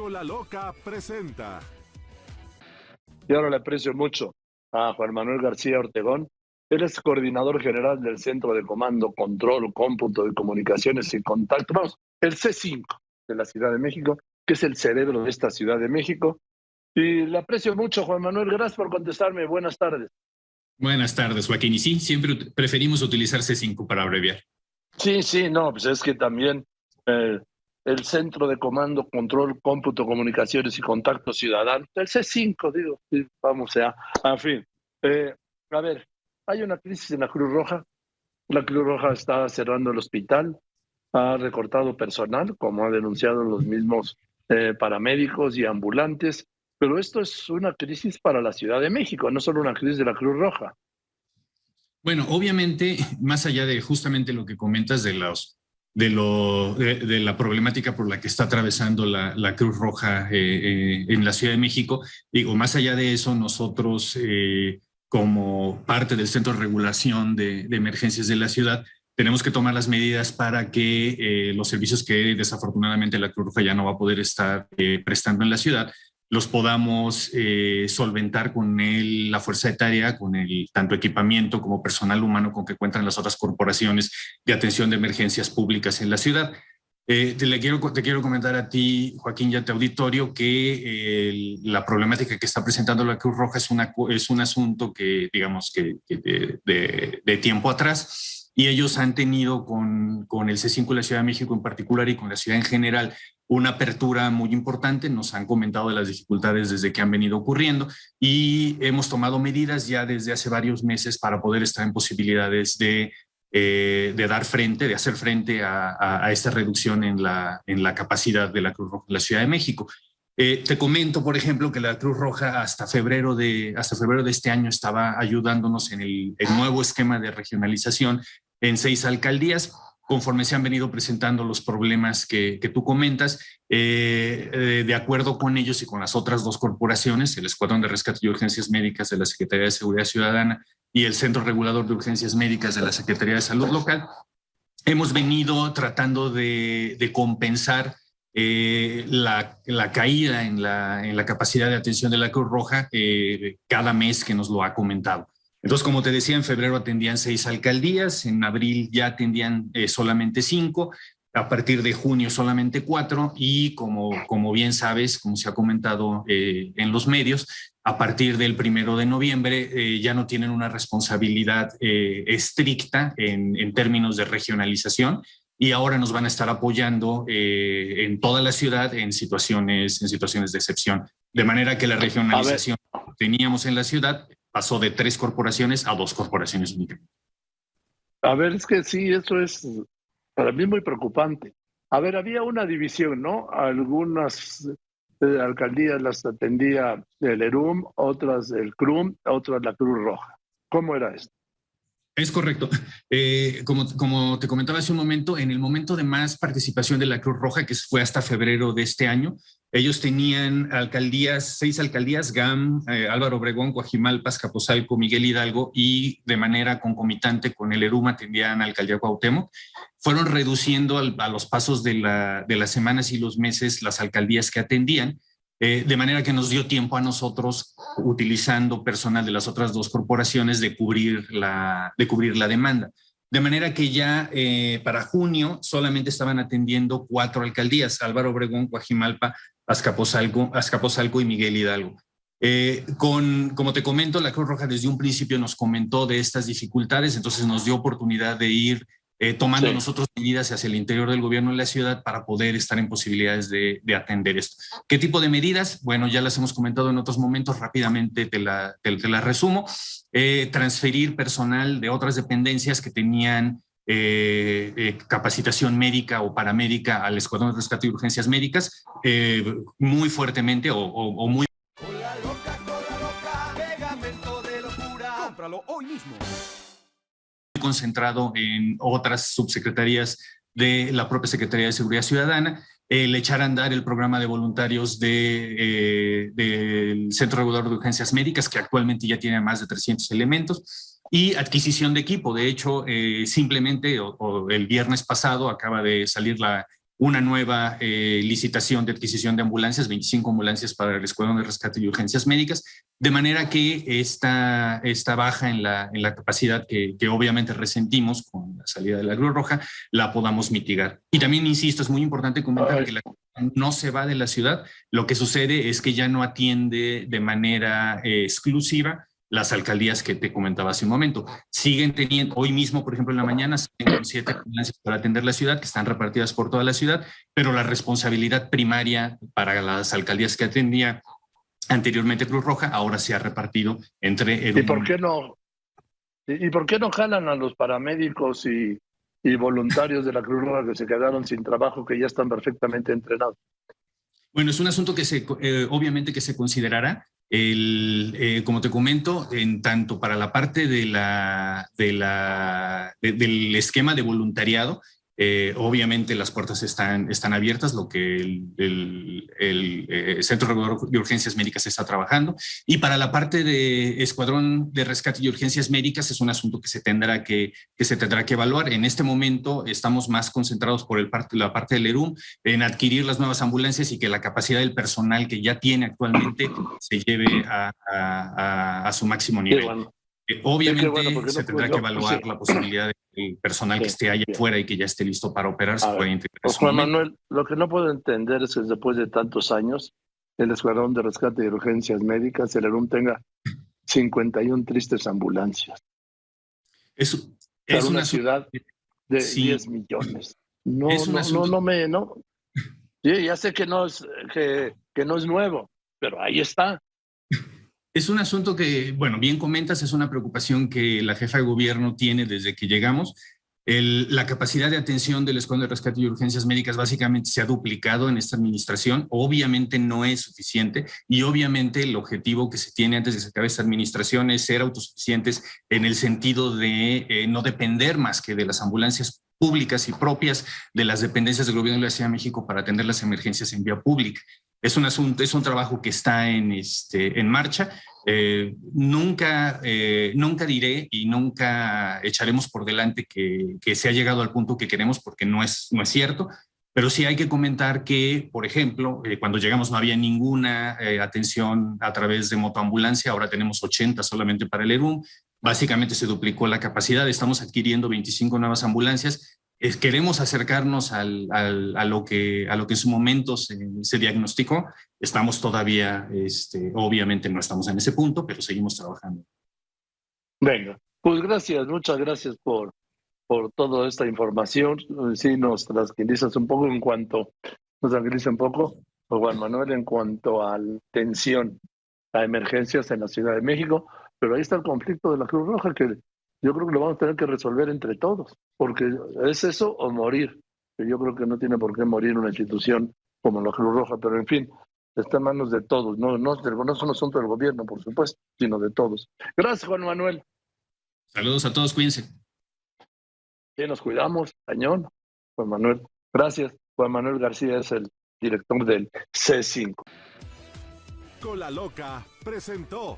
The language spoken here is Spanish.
Brócola Loca presenta. Y ahora le aprecio mucho a Juan Manuel García Ortegón. Él es coordinador general del Centro de Comando, Control, Cómputo de Comunicaciones y Contacto, vamos, el C5 de la Ciudad de México, que es el cerebro de esta Ciudad de México. Y le aprecio mucho, Juan Manuel. Gracias por contestarme. Buenas tardes. Buenas tardes, Joaquín. Y sí, siempre preferimos utilizar C5 para abreviar. Sí, no, pues es que también el Centro de Comando, Control, Cómputo, Comunicaciones y Contacto Ciudadano, el C5, digo, sí, vamos a, en fin. A ver, hay una crisis en la Cruz Roja. La Cruz Roja está cerrando el hospital, ha recortado personal, como han denunciado los mismos paramédicos y ambulantes, pero esto es una crisis para la Ciudad de México, no solo una crisis de la Cruz Roja. Bueno, obviamente, más allá de justamente lo que comentas de la problemática por la que está atravesando la Cruz Roja en la Ciudad de México, digo, más allá de eso, nosotros como parte del Centro de Regulación de Emergencias de la ciudad, tenemos que tomar las medidas para que los servicios que desafortunadamente la Cruz Roja ya no va a poder estar prestando en la ciudad, los podamos solventar con la fuerza etaria, con el tanto equipamiento como personal humano con que cuentan las otras corporaciones de atención de emergencias públicas en la ciudad. Te quiero comentar a ti, Joaquín, y a tu auditorio, que la problemática que está presentando la Cruz Roja es un asunto que, digamos, que de tiempo atrás, y ellos han tenido con el C5 de la Ciudad de México en particular y con la ciudad en general una apertura muy importante. Nos han comentado de las dificultades desde que han venido ocurriendo y hemos tomado medidas ya desde hace varios meses para poder estar en posibilidades de hacer frente a esta reducción en la capacidad de la Cruz Roja en la Ciudad de México. Te comento, por ejemplo, que la Cruz Roja hasta febrero de este año estaba ayudándonos en el nuevo esquema de regionalización en 6 alcaldías. Conforme se han venido presentando los problemas que tú comentas, de acuerdo con ellos y con las otras 2 corporaciones, el Escuadrón de Rescate y Urgencias Médicas de la Secretaría de Seguridad Ciudadana y el Centro Regulador de Urgencias Médicas de la Secretaría de Salud Local, hemos venido tratando de compensar la caída en la capacidad de atención de la Cruz Roja cada mes que nos lo ha comentado. Entonces, como te decía, en febrero atendían 6 alcaldías, en abril ya atendían solamente 5, a partir de junio solamente 4 y como bien sabes, como se ha comentado en los medios, a partir del 1 de noviembre ya no tienen una responsabilidad estricta en términos de regionalización y ahora nos van a estar apoyando en toda la ciudad en situaciones de excepción. De manera que la regionalización que teníamos en la ciudad pasó de 3 corporaciones a 2 corporaciones únicamente. A ver, es que sí, eso es para mí muy preocupante. A ver, había una división, ¿no? Algunas alcaldías las atendía el ERUM, otras el CRUM, otras la Cruz Roja. ¿Cómo era esto? Es correcto. Como te comentaba hace un momento, en el momento de más participación de la Cruz Roja, que fue hasta febrero de este año, ellos tenían 6 alcaldías, GAM, Álvaro Obregón, Coajimalpa, Azcapotzalco, Miguel Hidalgo, y de manera concomitante con el ERUM atendían a Alcaldía Cuauhtémoc. Fueron reduciendo a los pasos de las semanas y los meses las alcaldías que atendían, de manera que nos dio tiempo a nosotros, utilizando personal de las otras 2 corporaciones, de cubrir la demanda. De manera que ya para junio solamente estaban atendiendo 4 alcaldías: Álvaro Obregón, Coajimalpa, Azcapotzalco y Miguel Hidalgo. Como te comento, la Cruz Roja desde un principio nos comentó de estas dificultades, entonces nos dio oportunidad de ir tomando nosotros medidas hacia el interior del gobierno de la ciudad para poder estar en posibilidades de atender esto. ¿Qué tipo de medidas? Bueno, ya las hemos comentado en otros momentos, rápidamente te la resumo. Transferir personal de otras dependencias que tenían capacitación médica o paramédica al Escuadrón de Rescate y Urgencias Médicas muy fuertemente o muy... Cola loca, pegamento de locura. Cómpralo hoy mismo. Concentrado en otras subsecretarías de la propia Secretaría de Seguridad Ciudadana, el echar a andar el programa de voluntarios del Centro Regulador de Urgencias Médicas, que actualmente ya tiene más de 300 elementos, y adquisición de equipo. De hecho, simplemente el viernes pasado acaba de salir la una nueva licitación de adquisición de ambulancias, 25 ambulancias para el Escuadrón de Rescate y Urgencias Médicas, de manera que esta baja en la capacidad que obviamente resentimos con la salida de la Cruz Roja, la podamos mitigar. Y también, insisto, es muy importante comentar que la no se va de la ciudad. Lo que sucede es que ya no atiende de manera exclusiva las alcaldías que te comentaba hace un momento. Siguen teniendo, hoy mismo, por ejemplo, en la mañana, se tienen 7 ambulancias para atender la ciudad, que están repartidas por toda la ciudad, pero la responsabilidad primaria para las alcaldías que atendía anteriormente Cruz Roja, ahora se ha repartido entre... ¿Y por qué no jalan a los paramédicos y voluntarios de la Cruz Roja que se quedaron sin trabajo, que ya están perfectamente entrenados? Bueno, es un asunto que obviamente que se considerará. Como te comento, en tanto para la parte del esquema de voluntariado, obviamente las puertas están abiertas, lo que el Centro Regulador de Urgencias Médicas está trabajando. Y para la parte de Escuadrón de Rescate y Urgencias Médicas es un asunto que se tendrá que evaluar. En este momento estamos más concentrados por la parte del ERUM en adquirir las nuevas ambulancias y que la capacidad del personal que ya tiene actualmente se lleve a su máximo nivel. Bueno. Obviamente se tendrá que evaluar la posibilidad del personal que esté allá afuera y que ya esté listo para operar. Se puede integrar. Juan Manuel, lo que no puedo entender es que después de tantos años, el Escuadrón de Rescate y Urgencias Médicas, el ERUM, tenga 51 tristes ambulancias. Es una ciudad de 10 millones. No. Sí, ya sé que no es nuevo, pero ahí está. Es un asunto que, bueno, bien comentas, es una preocupación que la jefa de gobierno tiene desde que llegamos. La capacidad de atención del Escuadrón de Rescate y Urgencias Médicas básicamente se ha duplicado en esta administración. Obviamente no es suficiente y obviamente el objetivo que se tiene antes de que se acabe esta administración es ser autosuficientes en el sentido de no depender más que de las ambulancias públicas y propias de las dependencias del gobierno de la Ciudad de México para atender las emergencias en vía pública. Es un trabajo que está en marcha. Nunca diré y nunca echaremos por delante que se ha llegado al punto que queremos, porque no es cierto, pero sí hay que comentar que, por ejemplo, cuando llegamos no había ninguna atención a través de motoambulancia, ahora tenemos 80 solamente para el ERUM, básicamente se duplicó la capacidad, estamos adquiriendo 25 nuevas ambulancias. Queremos acercarnos a lo que en su momento se diagnosticó. Estamos todavía, obviamente no estamos en ese punto, pero seguimos trabajando. Venga, pues muchas gracias por toda esta información. Sí, nos tranquiliza un poco, Juan Manuel, en cuanto a la tensión, a emergencias en la Ciudad de México, pero ahí está el conflicto de la Cruz Roja, que yo creo que lo vamos a tener que resolver entre todos, porque es eso o morir. Yo creo que no tiene por qué morir una institución como la Cruz Roja, pero en fin, está en manos de todos. No es un asunto del gobierno, por supuesto, sino de todos. Gracias, Juan Manuel. Saludos a todos, cuídense. Sí, nos cuidamos, cañón, Juan Manuel. Gracias. Juan Manuel García es el director del C5. Con la Loca presentó